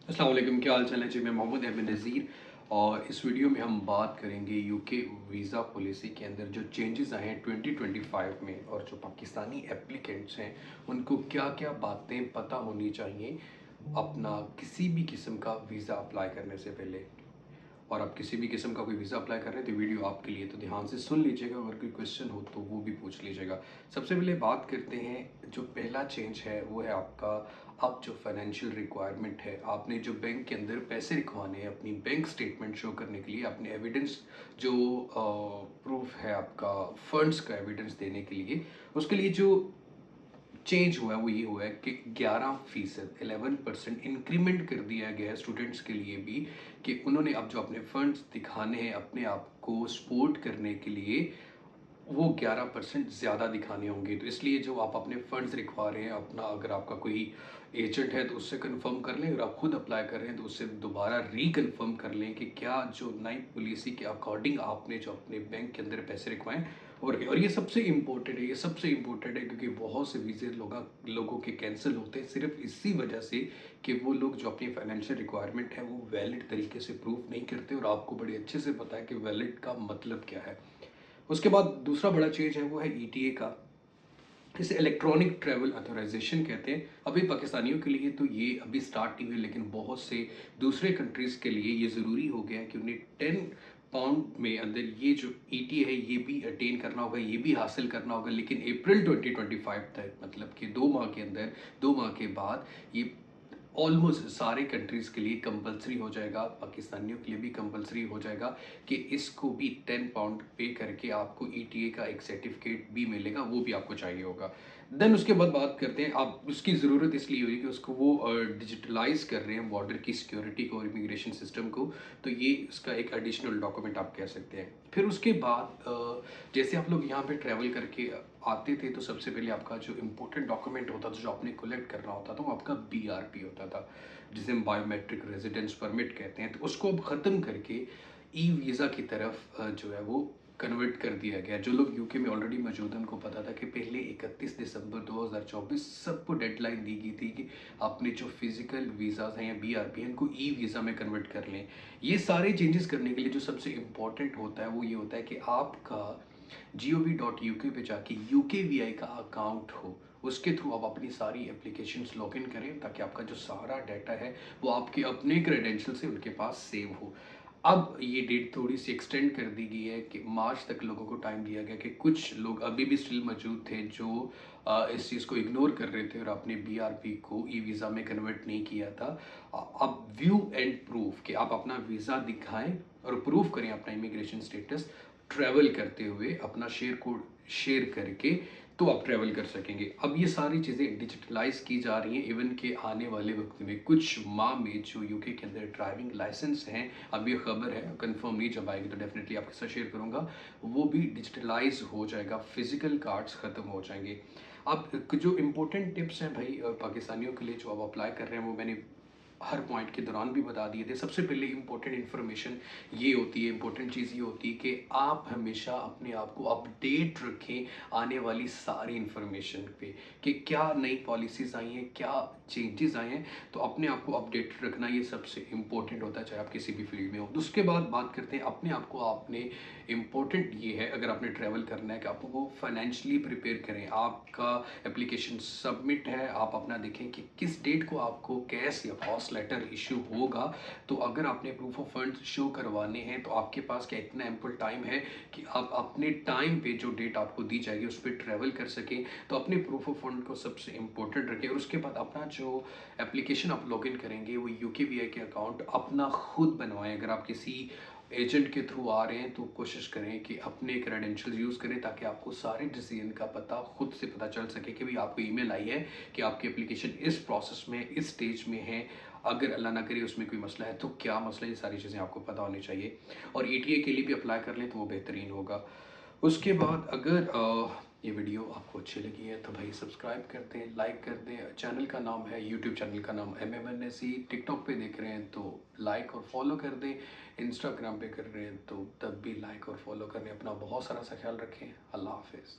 अस्सलाम वालेकुम, क्या हाल चाल है जी। मैं मोहम्मद अहमद नज़ीर और इस वीडियो में हम बात करेंगे यूके वीज़ा पॉलिसी के अंदर जो चेंजेस आए हैं 2025 में और जो पाकिस्तानी एप्लीकेंट्स हैं उनको क्या क्या बातें पता होनी चाहिए अपना किसी भी किस्म का वीज़ा अप्लाई करने से पहले। और आप किसी भी किस्म का कोई वीज़ा अप्लाई कर रहे हैं तो वीडियो आपके लिए, तो ध्यान से सुन लीजिएगा। अगर कोई क्वेश्चन हो तो वो भी पूछ लीजिएगा। सबसे पहले बात करते हैं, जो पहला चेंज है वो है आपका अब जो फाइनेंशियल रिक्वायरमेंट है, आपने जो बैंक के अंदर पैसे रखवाने हैं अपनी बैंक स्टेटमेंट शो करने के लिए, अपने एविडेंस जो प्रूफ है आपका फंड्स का एविडेंस देने के लिए, उसके लिए जो चेंज हुआ है वो ये हुआ है कि 11% 11% इंक्रीमेंट कर दिया गया है स्टूडेंट्स के लिए भी, कि उन्होंने अब जो अपने फंड्स दिखाने हैं अपने आप को सपोर्ट करने के लिए, वो 11% ज़्यादा दिखाने होंगे। तो इसलिए जो आप अपने फंड्स रिखवा रहे हैं अपना, अगर आपका कोई एजेंट है तो उससे कंफर्म कर लें, अगर आप खुद अप्लाई कर रहे हैं तो उससे दोबारा रीकन्फर्म कर लें कि क्या जो नई पॉलिसी के अकॉर्डिंग आपने जो अपने बैंक के अंदर पैसे रखवाएं। और ये सबसे इम्पोर्टेंट है, ये सबसे इम्पोर्टेंट है क्योंकि बहुत से वीज़े लोगों के कैंसिल होते हैं सिर्फ इसी वजह से कि वो लोग जो अपनी फाइनेंशियल रिक्वायरमेंट है वो वैलिड तरीके से प्रूफ नहीं करते। और आपको बड़े अच्छे से पता है कि वैलिड का मतलब क्या है। उसके बाद दूसरा बड़ा चेंज है वो है ईटीए का। इसे इलेक्ट्रॉनिक ट्रैवल अथोराइजेशन कहते हैं। अभी पाकिस्तानियों के लिए तो ये अभी स्टार्ट नहीं हुई, लेकिन बहुत से दूसरे कंट्रीज़ के लिए ये ज़रूरी हो गया है कि उन्हें 10 पाउंड में अंदर ये जो ईटीए है ये भी अटेन करना होगा, ये भी हासिल करना होगा। लेकिन अप्रैल 2025 तक, मतलब कि 2 माह के अंदर, 2 माह के बाद ये ऑलमोस्ट सारे कंट्रीज़ के लिए कंपलसरी हो जाएगा, पाकिस्तानियों के लिए भी कंपलसरी हो जाएगा कि इसको भी 10 पाउंड पे करके आपको ईटीए का एक सर्टिफिकेट भी मिलेगा, वो भी आपको चाहिए होगा। देन उसके बाद बात करते हैं, आप उसकी ज़रूरत इसलिए हुई कि उसको वो डिजिटलाइज कर रहे हैं बॉर्डर की सिक्योरिटी को और इमिग्रेशन सिस्टम को। तो ये उसका एक एडिशनल डॉक्यूमेंट आप कह सकते हैं। फिर उसके बाद जैसे आप लोग यहाँ पे ट्रैवल करके आते थे तो सबसे पहले आपका जो इम्पोर्टेंट डॉक्यूमेंट होता था जो आपने कलेक्ट करना होता था वो आपका बीआरपी होता था, जिसे हम बायोमेट्रिक रेजिडेंस परमिट कहते हैं। तो उसको अब ख़त्म करके ई वीज़ा की तरफ जो है वो कन्वर्ट कर दिया गया। जो लोग यूके में ऑलरेडी मौजूद हैं उनको पता था कि पहले 31 दिसंबर 2024 सबको डेडलाइन दी गई थी कि अपने जो फिजिकल वीज़ाज हैं या बीआरपी हैं इनको ई वीज़ा में कन्वर्ट कर लें। ये सारे चेंजेस करने के लिए जो सबसे इम्पोर्टेंट होता है वो ये होता है कि आपका gov.uk पे जाके UKVI का अकाउंट हो, उसके थ्रू आप अपनी सारी एप्लीकेशंस लॉग इन करें ताकि आपका जो सारा डाटा है वो आपके अपने क्रेडेंशियल से उनके पास सेव हो। अब ये डेट थोड़ी सी एक्सटेंड कर दी गई है कि मार्च तक लोगों को टाइम दिया गया कि कुछ लोग अभी भी स्टिल मौजूद थे जो इस चीज़ को इग्नोर कर रहे थे और अपने बीआरपी को ई वीज़ा में कन्वर्ट नहीं किया था। अब व्यू एंड प्रूफ कि आप अपना वीज़ा दिखाएं और प्रूफ करें अपना इमिग्रेशन स्टेटस ट्रैवल करते हुए, अपना शेयर कोड शेयर करके, तो आप ट्रैवल कर सकेंगे। अब ये सारी चीज़ें डिजिटलाइज की जा रही हैं। इवन के आने वाले वक्त में कुछ माह में जो यूके के अंदर ड्राइविंग लाइसेंस हैं, अब ये खबर है, कंफर्म नहीं जब आएगी तो डेफिनेटली आपके साथ शेयर करूंगा, वो भी डिजिटलाइज हो जाएगा, फिजिकल कार्ड्स ख़त्म हो जाएंगे। अब जो इम्पोर्टेंट टिप्स हैं भाई पाकिस्तानियों के लिए जो आप अप्लाई कर रहे हैं वो मैंने हर पॉइंट के दौरान भी बता दिए थे। सबसे पहले इंपॉर्टेंट इन्फॉर्मेशन ये होती है, इंपॉर्टेंट चीज़ ये होती है कि आप हमेशा अपने आप को अपडेट रखें आने वाली सारी इन्फॉर्मेशन पे कि क्या नई पॉलिसीज़ आई हैं, क्या चेंजेस आए हैं। तो अपने आप को अपडेटेड रखना ये सबसे इम्पोर्टेंट होता है, चाहे आप किसी भी फील्ड में हो। तो उसके बाद बात करते हैं अपने आप को, आपने इम्पोर्टेंट ये है अगर आपने ट्रैवल करना है कि आपको वो फाइनेंशियली प्रिपेयर करें। आपका एप्लीकेशन सबमिट है, आप अपना देखें कि किस डेट को आपको कैश या कॉस्ट लेटर इशू होगा। तो अगर आपने प्रूफ ऑफ फंड शो करवाने हैं तो आपके पास क्या इतना एम्पल टाइम है कि आप अपने टाइम पे जो डेट आपको दी जाएगी उस पर ट्रैवल कर सकें। तो अपने प्रूफ ऑफ फंड को सबसे इम्पोर्टेंट रखें। और उसके बाद अपना जो एप्लीकेशन आप लॉगिन करेंगे वो यूकेवीआई के अकाउंट अपना खुद बनवाएं। अगर आप किसी एजेंट के थ्रू आ रहे हैं तो कोशिश करें कि अपने क्रेडेंशियल्स यूज़ करें ताकि आपको सारे डिसीजन का पता खुद से पता चल सके कि भाई आपको ईमेल आई है कि आपकी एप्लीकेशन इस प्रोसेस में, इस स्टेज में है। अगर अल्लाह ना करे उसमें कोई मसला है तो क्या मसला है, ये सारी चीज़ें आपको पता होनी चाहिए। और ईटीए के लिए भी अप्लाई कर लें तो वो बेहतरीन होगा। उसके बाद अगर ये वीडियो आपको अच्छी लगी है तो भाई सब्सक्राइब कर दें, लाइक कर दें। चैनल का नाम है, यूट्यूब चैनल का नाम MMNSE। टिकटॉक पे देख रहे हैं तो लाइक और फॉलो कर दें। इंस्टाग्राम पे कर रहे हैं तो तब भी लाइक और फॉलो करें। अपना बहुत सारा सा ख्याल रखें। अल्लाह हाफिज़।